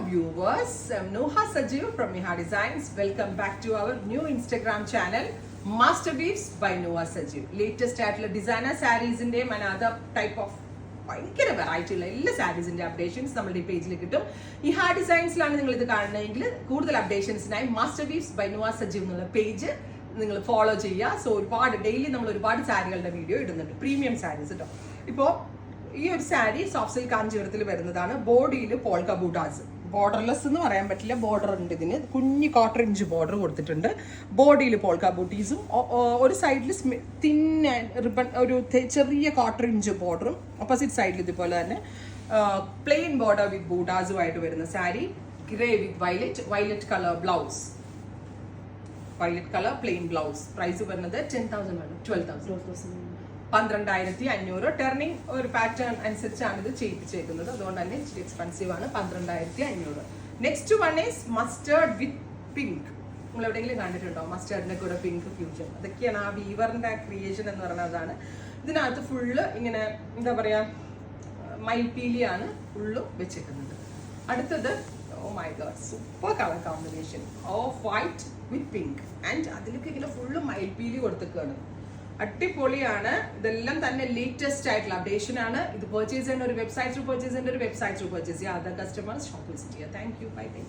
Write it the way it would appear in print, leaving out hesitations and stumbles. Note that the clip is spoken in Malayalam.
viewers, I'm Nuha Sajeev from Niha Designs. Welcome back to our new Instagram channel, Masterpiece by Nuha Sajeev. Latest ആയിട്ടുള്ള ഡിസൈനർ സാരീസിന്റെയും അനദർ ടൈപ്പ് ഓഫ് ഭയങ്കര വെറൈറ്റി ഉള്ള എല്ലാ സാരീസിന്റെ അപ്ഡേഷൻസ് നമ്മുടെ ഈ പേജിൽ കിട്ടും. ഈ ഹാ ഡിസൈൻസിലാണ് നിങ്ങൾ ഇത് കാണുന്നതെങ്കിൽ കൂടുതൽ അപ്ഡേഷൻസിനായി മാസ്റ്റർപീസ് ബൈ നുഹ സജീവ് എന്നുള്ള പേജ് നിങ്ങൾ ഫോളോ ചെയ്യുക. സോ ഒരുപാട് ഡെയിലി നമ്മൾ ഒരുപാട് സാരികളുടെ വീഡിയോ ഇടുന്നുണ്ട്, പ്രീമിയം സാരീസ് കേട്ടോ. ഇപ്പോൾ ഈ ഒരു സാരി സോഫ്റ്റ് സിൽക്ക് കാഞ്ചീപുരത്തിൽ വരുന്നതാണ്. ബോഡിയിൽ പോൾക്ക ബൂട്ടാസ്, ബോർഡർലെസ് എന്ന് പറയാൻ പറ്റില്ല, ബോർഡർ ഉണ്ട് ഇതിന്, കുഞ്ഞ് 1/4 ഇഞ്ച് ബോർഡർ കൊടുത്തിട്ടുണ്ട്. ബോഡിയിൽ പോൾക്ക ബൂട്ടീസും ഒരു സൈഡിൽ തിൻ റിബൺ, ഒരു ചെറിയ 1/4 ഇഞ്ച് ബോർഡറും, ഓപ്പോസിറ്റ് സൈഡിൽ ഇതുപോലെ തന്നെ പ്ലെയിൻ ബോർഡർ വിത്ത് ബൂട്ടാസുമായിട്ട് വരുന്ന sari. Grey with violet colour blouse, violet colour plain blouse. Price വരുന്നത് 10,000 12,000 12,500. ടേർണിംഗ് ഒരു പാറ്റേൺ അനുസരിച്ചാണ് ഇത് ചെയ്യിപ്പിച്ചേക്കുന്നത്, അതുകൊണ്ട് തന്നെ ഇച്ചിരി എക്സ്പെൻസീവ് ആണ്. 12,500. Next one is mustard with pink. നിങ്ങൾ എവിടെയെങ്കിലും കണ്ടിട്ടുണ്ടോ മസ്റ്റേർഡിന്റെ കൂടെ പിങ്ക് ഫ്യൂഷൻ? അതൊക്കെയാണ് ആ വീവറിന്റെ ക്രിയേഷൻ എന്ന് പറയുന്നതാണ്. ഇതിനകത്ത് ഫുള്ള് ഇങ്ങനെ എന്താ പറയാ, മയിൽപീലിയാണ് ഫുള്ളും വെച്ചേക്കുന്നത്. അടുത്തത് oh my God, super colour combination off white with pink and അതിലേക്ക് ഇങ്ങനെ ഫുള്ള് മയിൽപീലി കൊടുത്തേക്കാണ്. അടിപൊളിയാണ്. ഇതെല്ലാം തന്നെ ലേറ്റസ്റ്റ് ആയിട്ടുള്ള അപ്ഡേഷൻ ആണ്. ഇത് പർച്ചേസ് ചെയ്യുന്ന ഒരു വെബ്സൈറ്റ് ത്രൂ പർച്ചേസ് ചെയ്യുന്ന ഒരു വെബ്സൈറ്റ് ത്രൂ പർച്ചേസ് ചെയ്യുക. അതർ കസ്റ്റമേഴ്സ് ഷോപ്പ് വിസിറ്റ് ചെയ്യുക. Thank you, bye bye.